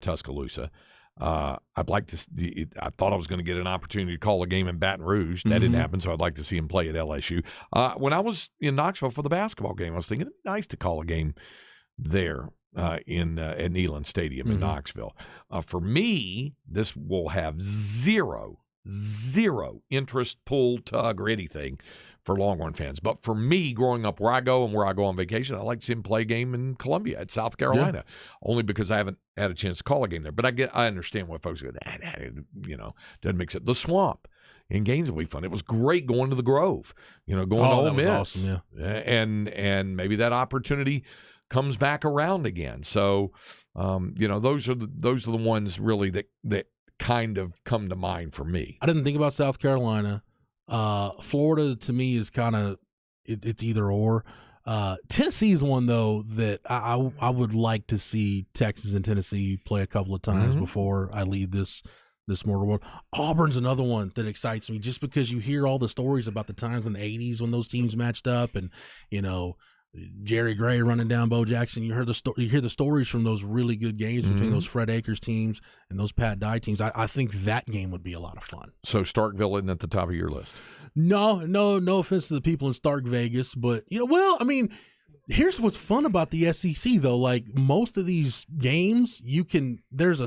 Tuscaloosa. I'd like to. I thought I was going to get an opportunity to call a game in Baton Rouge. That didn't happen, so I'd like to see him play at LSU. When I was in Knoxville for the basketball game, I was thinking it'd be nice to call a game there at Neyland Stadium in Knoxville. For me, this will have zero interest, pull, tug, or anything for Longhorn fans. But for me, growing up where I go and where I go on vacation, I like to see him play a game in Columbia at South Carolina, only because I haven't had a chance to call a game there. But I understand why folks go, doesn't make sense. The Swamp in Gainesville will be fun. It was great going to the Grove, going to Ole Miss. Awesome, yeah. And maybe that opportunity comes back around again. So, those are the ones really that kind of come to mind for me. I didn't think about South Carolina. Florida to me is kind of it's either or. Tennessee is one though that I would like to see Texas and Tennessee play a couple of times before I leave this mortal world. Auburn's another one that excites me just because you hear all the stories about the times in the 80s when those teams matched up and Jerry Gray running down Bo Jackson. You hear the stories from those really good games between those Fred Akers teams and those Pat Dye teams. I think that game would be a lot of fun. So Starkville isn't at the top of your list? No offense to the people in Stark Vegas, but here's what's fun about the SEC though. Like most of these games, there's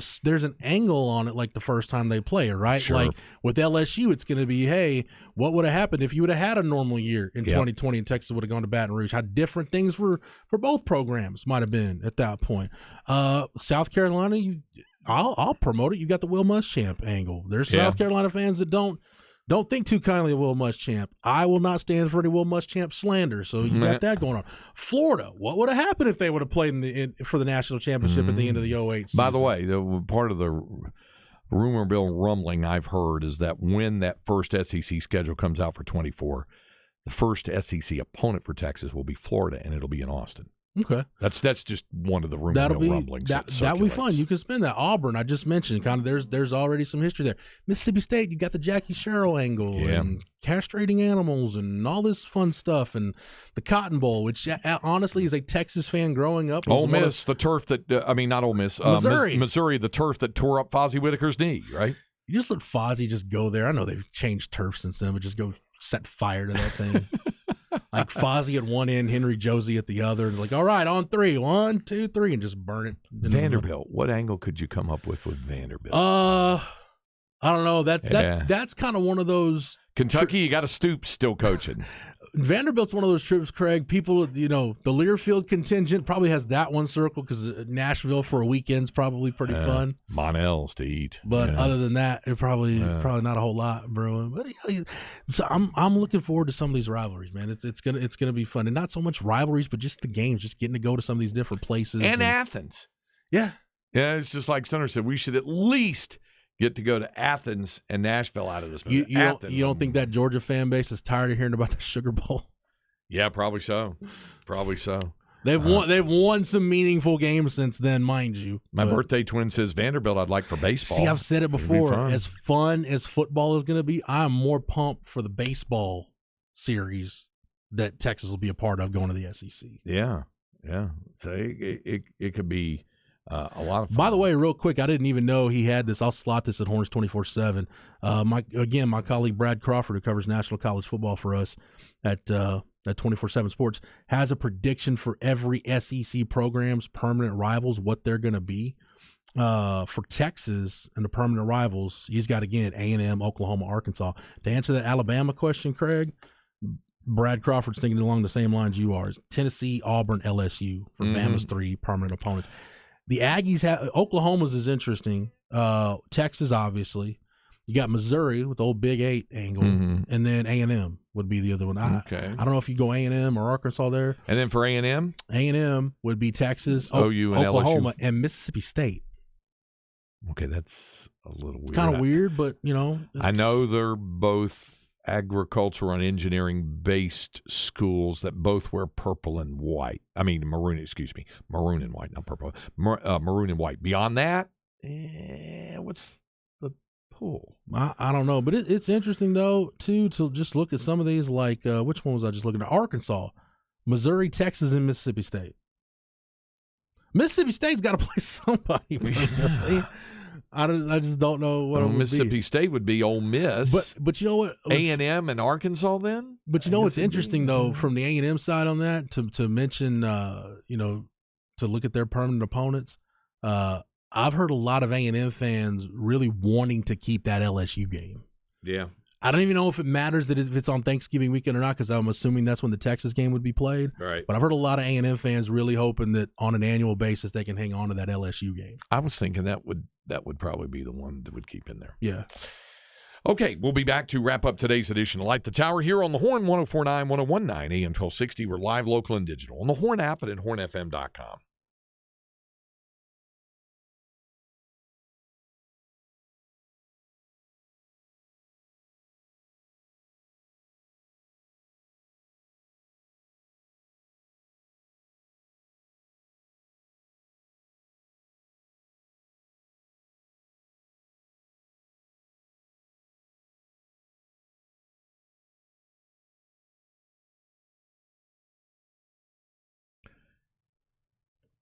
an angle on it like the first time they play it, right? Sure. Like with LSU, it's going to be, hey, what would have happened if you would have had a normal year in 2020 and Texas would have gone to Baton Rouge? How different things for both programs might have been at that point. South Carolina, I'll promote it. You got the Will Muschamp angle. There's South Carolina fans that don't think too kindly of Will Muschamp. I will not stand for any Will Muschamp slander, so you got that going on. Florida, what would have happened if they would have played for the national championship at the end of the 08 season? By the way, part of the rumor mill rumbling I've heard is that when that first SEC schedule comes out for 24, the first SEC opponent for Texas will be Florida, and it'll be in Austin. Okay, that's just one of the rumor mill rumblings. That'll be fun. You can spin that. Auburn, I just mentioned, kind of. There's already some history there. Mississippi State, you got the Jackie Sherrill angle and castrating animals and all this fun stuff, and the Cotton Bowl, which honestly, as a Texas fan growing up, Ole Miss, the turf that not Ole Miss, Missouri, the turf that tore up Fozzie Whitaker's knee, right? You just let Fozzie just go there. I know they've changed turf since then, but just go set fire to that thing. Like Fozzie at one end, Henry Josie at the other. It's like, all right, on three. 1, 2, 3, and just burn it. Vanderbilt. What angle could you come up with Vanderbilt? I don't know. That's kind of one of those. Kentucky, you got to Stoops still coaching. Vanderbilt's one of those trips, Craig. People, the Learfield contingent probably has that one circle because Nashville for a weekend's probably pretty fun. Monell's to eat, but other than that, it probably not a whole lot brewing. But so I'm looking forward to some of these rivalries, man. It's gonna be fun, and not so much rivalries, but just the games, just getting to go to some of these different places and Athens. Yeah. It's just like Stunner said. We should at least get to go to Athens and Nashville out of this. You don't think that Georgia fan base is tired of hearing about the Sugar Bowl? Yeah, probably so. Probably so. They've won some meaningful games since then, mind you. My birthday twin says Vanderbilt I'd like for baseball. See, I've said it before. As fun as football is going to be, I'm more pumped for the baseball series that Texas will be a part of going to the SEC. Yeah. So it could be a lot of fun. By the way, real quick, I didn't even know he had this. I'll slot this at Horns 24/7. My colleague Brad Crawford, who covers national college football for us at 24/7 Sports, has a prediction for every SEC program's permanent rivals, what they're going to be. For Texas and the permanent rivals, he's got, again, A&M, Oklahoma, Arkansas. To answer that Alabama question, Craig, Brad Crawford's thinking along the same lines you are. Tennessee, Auburn, LSU for Bama's 3 permanent opponents. The Aggies have Oklahoma's is interesting. Texas, obviously. You got Missouri with the old Big 8 angle, and then A&M would be the other one. I don't know if you go A&M or Arkansas there. And then for A&M? A&M would be Texas, OU, and Oklahoma, LSU. and Mississippi State. Okay, that's a little weird. It's kind of weird, but, I know they're both agriculture and engineering-based schools that both wear purple and white. I mean, maroon and white, not purple. Maroon and white. Beyond that, what's the pool? I don't know, but it's interesting, though, too, to just look at some of these, like, which one was I just looking at? Arkansas, Missouri, Texas, and Mississippi State. Mississippi State's got to play somebody. I just don't know what it would Mississippi be. State would be Ole Miss. But you know what? A&M and Arkansas then? But you know what's interesting, though, from the A&M side on that, to mention, to look at their permanent opponents, I've heard a lot of A&M fans really wanting to keep that LSU game. Yeah. I don't even know if it matters that if it's on Thanksgiving weekend or not, because I'm assuming that's when the Texas game would be played. Right. But I've heard a lot of A&M fans really hoping that on an annual basis they can hang on to that LSU game. I was thinking that would probably be the one that would keep in there. Yeah. Okay, we'll be back to wrap up today's edition of Light the Tower here on the Horn, 104.9, 101.9, AM 1260. We're live, local, and digital on the Horn app and at hornfm.com.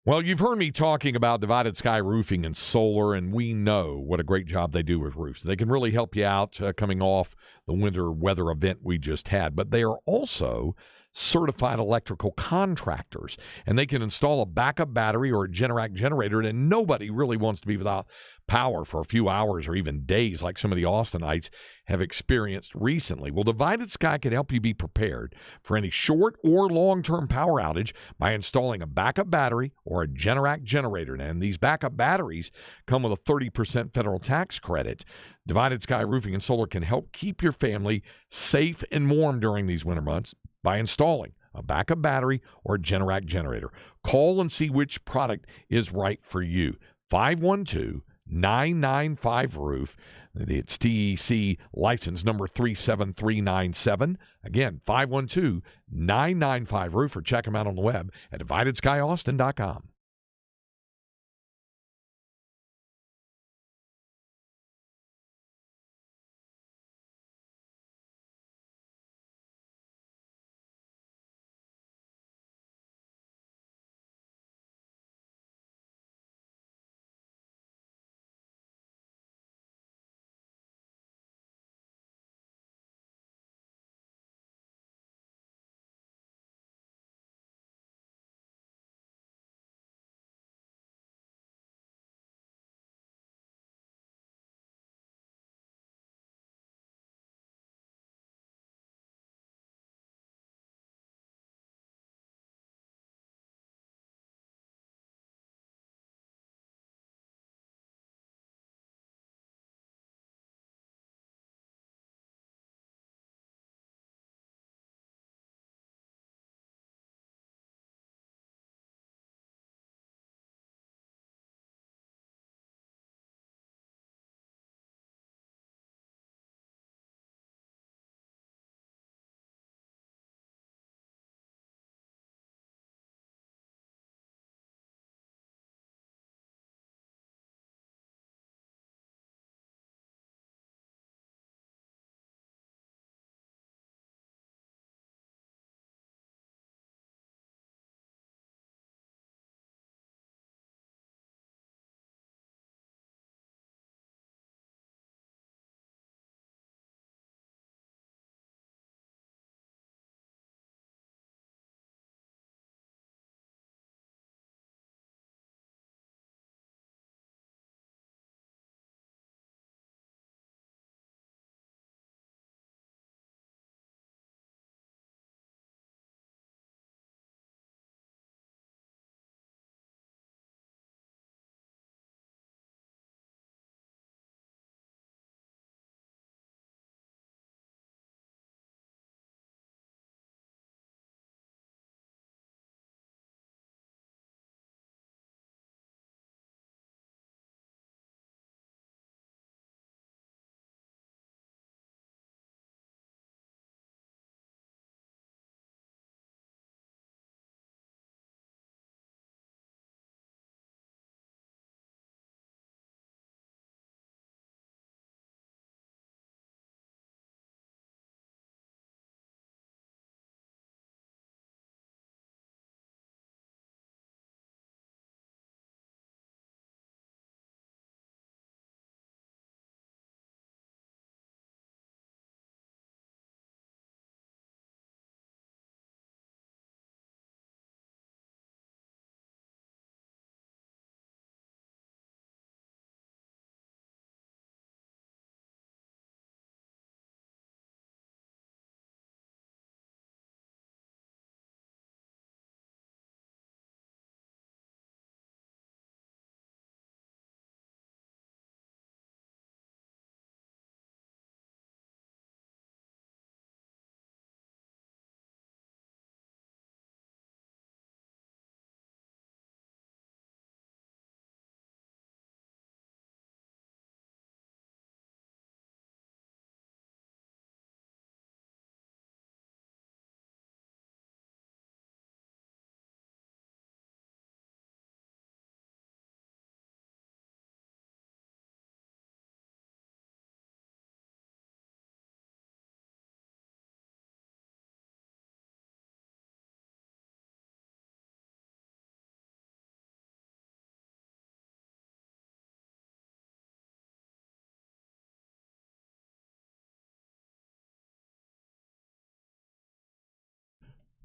Well, you've heard me talking about Divided Sky Roofing and Solar, and we know what a great job they do with roofs. They can really help you out coming off the winter weather event we just had, but they are also certified electrical contractors, and they can install a backup battery or a Generac generator, and nobody really wants to be without power for a few hours or even days like some of the Austinites have experienced recently. Well, Divided Sky can help you be prepared for any short or long-term power outage by installing a backup battery or a Generac generator. And these backup batteries come with a 30% federal tax credit. Divided Sky Roofing and Solar can help keep your family safe and warm during these winter months by installing a backup battery or a Generac generator. Call and see which product is right for you. 512-995-ROOF. It's TEC license number 37397. Again, 512-995-ROOF, or check them out on the web at dividedskyaustin.com.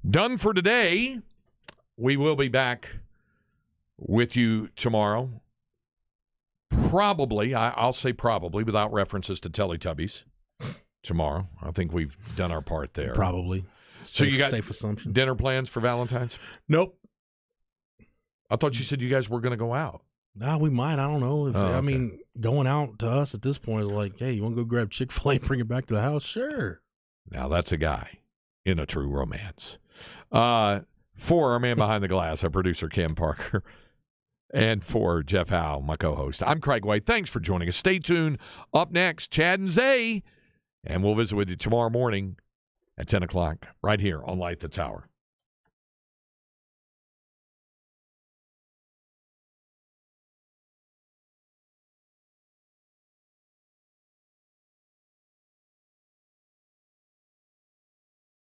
Done for today. We will be back with you tomorrow. Probably, I'll say probably, without references to Teletubbies tomorrow. I think we've done our part there. Probably. So you got safe assumption. Dinner plans for Valentine's? Nope. I thought you said you guys were going to go out. Nah, we might. I don't know. I mean, going out to us at this point is like, hey, you want to go grab Chick-fil-A and bring it back to the house? Sure. Now, that's a guy in a true romance. For our man behind the glass, our producer, Cam Parker, and for Jeff Howe, my co-host, I'm Craig White. Thanks for joining us. Stay tuned. Up next, Chad and Zay, and we'll visit with you tomorrow morning at 10 o'clock right here on Light the Tower.